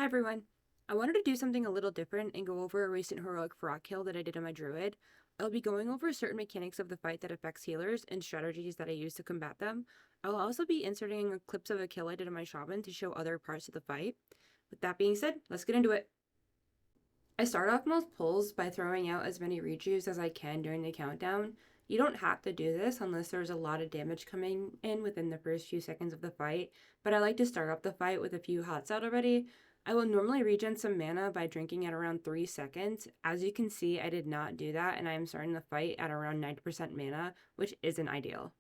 everyone! I wanted to do something a little different and go over a recent heroic Fyrakk kill that I did on my Druid. I'll be going over certain mechanics of the fight that affects healers and strategies that I use to combat them. I'll also be inserting clips of a kill I did on my Shaman to show other parts of the fight. With that being said, let's get into it! I start off most pulls by throwing out as many rejuves as I can during the countdown. You don't have to do this unless there's a lot of damage coming in within the first few seconds of the fight, but I like to start up the fight with a few hots out already. I will normally regen some mana by drinking at around 3 seconds. As you can see, I did not do that, and I am starting the fight at around 90% mana, which isn't ideal.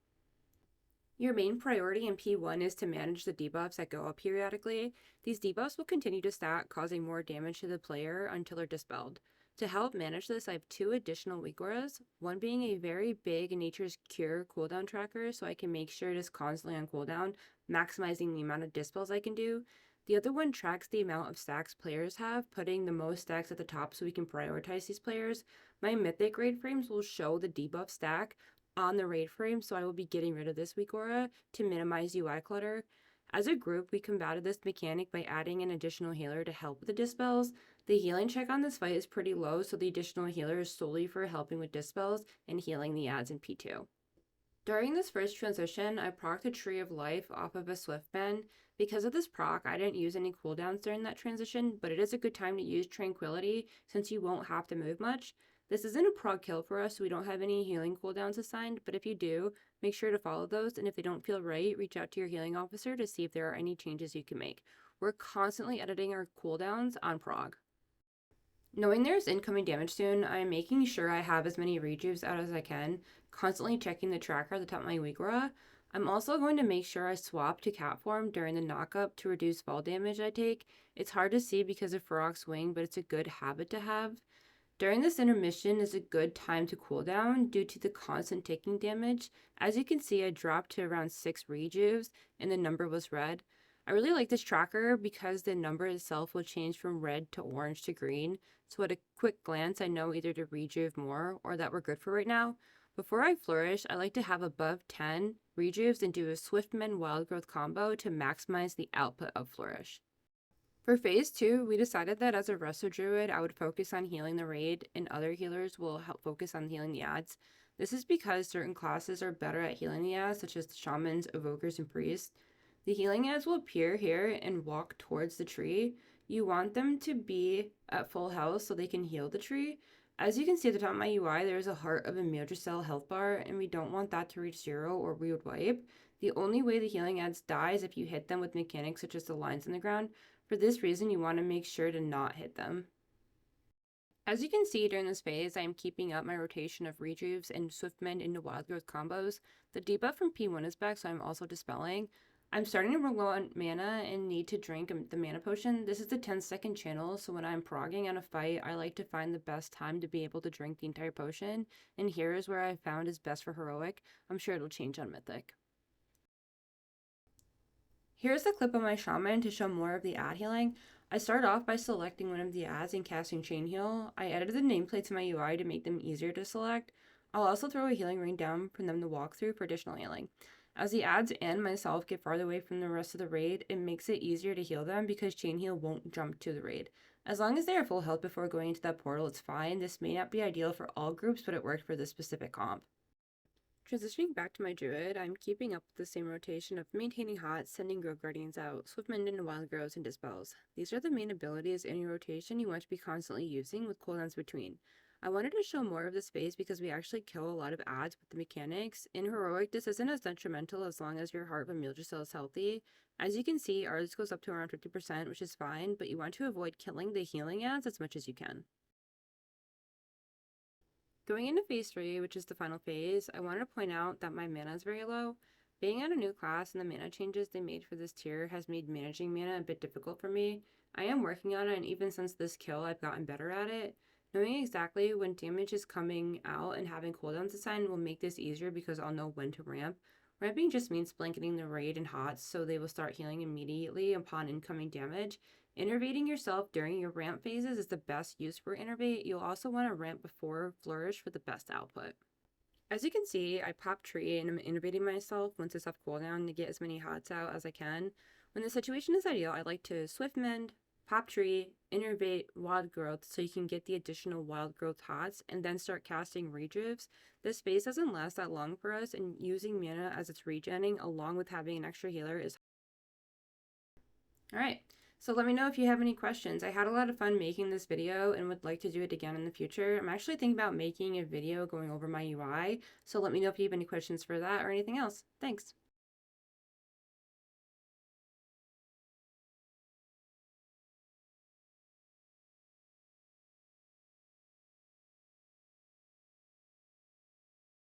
Your main priority in P1 is to manage the debuffs that go up periodically. These debuffs will continue to stack, causing more damage to the player until they're dispelled. To help manage this, I have 2 additional weak auras, one being a very big Nature's Cure cooldown tracker, so I can make sure it is constantly on cooldown, maximizing the amount of dispels I can do. The other one tracks the amount of stacks players have, putting the most stacks at the top so we can prioritize these players. My Mythic raid frames will show the debuff stack on the raid frame, so I will be getting rid of this weak aura to minimize UI clutter. As a group, we combated this mechanic by adding an additional healer to help with the dispels. The healing check on this fight is pretty low, so the additional healer is solely for helping with dispels and healing the ads in P2. During this first transition, I procced a Tree of Life off of a Swift Bend. Because of this proc, I didn't use any cooldowns during that transition, but it is a good time to use Tranquility since you won't have to move much. This isn't a prog kill for us, so we don't have any healing cooldowns assigned, but if you do, make sure to follow those, and if they don't feel right, reach out to your healing officer to see if there are any changes you can make. We're constantly editing our cooldowns on prog. Knowing there's incoming damage soon, I am making sure I have as many rejuves out as I can, constantly checking the tracker at the top of my weak aura. I'm also going to make sure I swap to cat form during the knockup to reduce fall damage I take. It's hard to see because of Fyrakk's wing, but it's a good habit to have. During this intermission is a good time to cool down due to the constant taking damage. As you can see, I dropped to around 6 rejuves and the number was red. I really like this tracker because the number itself will change from red to orange to green. So at a quick glance, I know either to rejuve more or that we're good for right now. Before I flourish, I like to have above 10 rejuves and do a Swiftman Wild Growth combo to maximize the output of flourish. For phase 2, we decided that as a Resto Druid, I would focus on healing the raid, and other healers will help focus on healing the ads. This is because certain classes are better at healing the ads, such as the Shamans, Evokers, and Priests. The healing ads will appear here and walk towards the tree. You want them to be at full health so they can heal the tree. As you can see at the top of my UI, there is a Heart of a Madrasel health bar, and we don't want that to reach 0 or we would wipe. The only way the healing ads die is if you hit them with mechanics such as the lines in the ground. For this reason, you want to make sure to not hit them. As you can see during this phase, I am keeping up my rotation of rejuves and Swiftmend into Wild Growth combos. The debuff from P1 is back, so I'm also dispelling. I'm starting to run low on mana and need to drink the mana potion. This is the 10-second channel, so when I'm progging on a fight, I like to find the best time to be able to drink the entire potion, and here is where I found is best for Heroic. I'm sure it'll change on Mythic. Here's a clip of my Shaman to show more of the ad healing. I start off by selecting one of the ads and casting Chain Heal. I edited the nameplates in my UI to make them easier to select. I'll also throw a healing ring down for them to walk through for additional healing. As the ads and myself get farther away from the rest of the raid, it makes it easier to heal them because Chain Heal won't jump to the raid. As long as they are full health before going into that portal, it's fine. This may not be ideal for all groups, but it worked for this specific comp. Transitioning back to my Druid, I'm keeping up with the same rotation of maintaining hot, sending Grove Guardians out, Swiftmend into Wild Grows, and Dispels. These are the main abilities in your rotation you want to be constantly using with cooldowns between. I wanted to show more of this phase because we actually kill a lot of ads with the mechanics. In Heroic, this isn't as detrimental as long as your Heart of a Madrasel is healthy. As you can see, ours goes up to around 50%, which is fine, but you want to avoid killing the healing ads as much as you can. Going into phase 3, which is the final phase, I wanted to point out that my mana is very low. Being at a new class and the mana changes they made for this tier has made managing mana a bit difficult for me. I am working on it, and even since this kill, I've gotten better at it. Knowing exactly when damage is coming out and having cooldowns assigned will make this easier because I'll know when to ramp. Ramping just means blanketing the raid in hots so they will start healing immediately upon incoming damage. Innervating yourself during your ramp phases is the best use for innervate. You'll also want to ramp before flourish for the best output. As you can see, I pop tree and I'm innervating myself once it's off cooldown to get as many hots out as I can. When the situation is ideal, I like to Swift Mend, pop tree, innervate wild growth so you can get the additional wild growth hots, and then start casting regifs. This phase doesn't last that long for us, and using mana as it's regenning along with having an extra healer is. Alright, so let me know if you have any questions. I had a lot of fun making this video and would like to do it again in the future. I'm actually thinking about making a video going over my UI, so let me know if you have any questions for that or anything else. Thanks!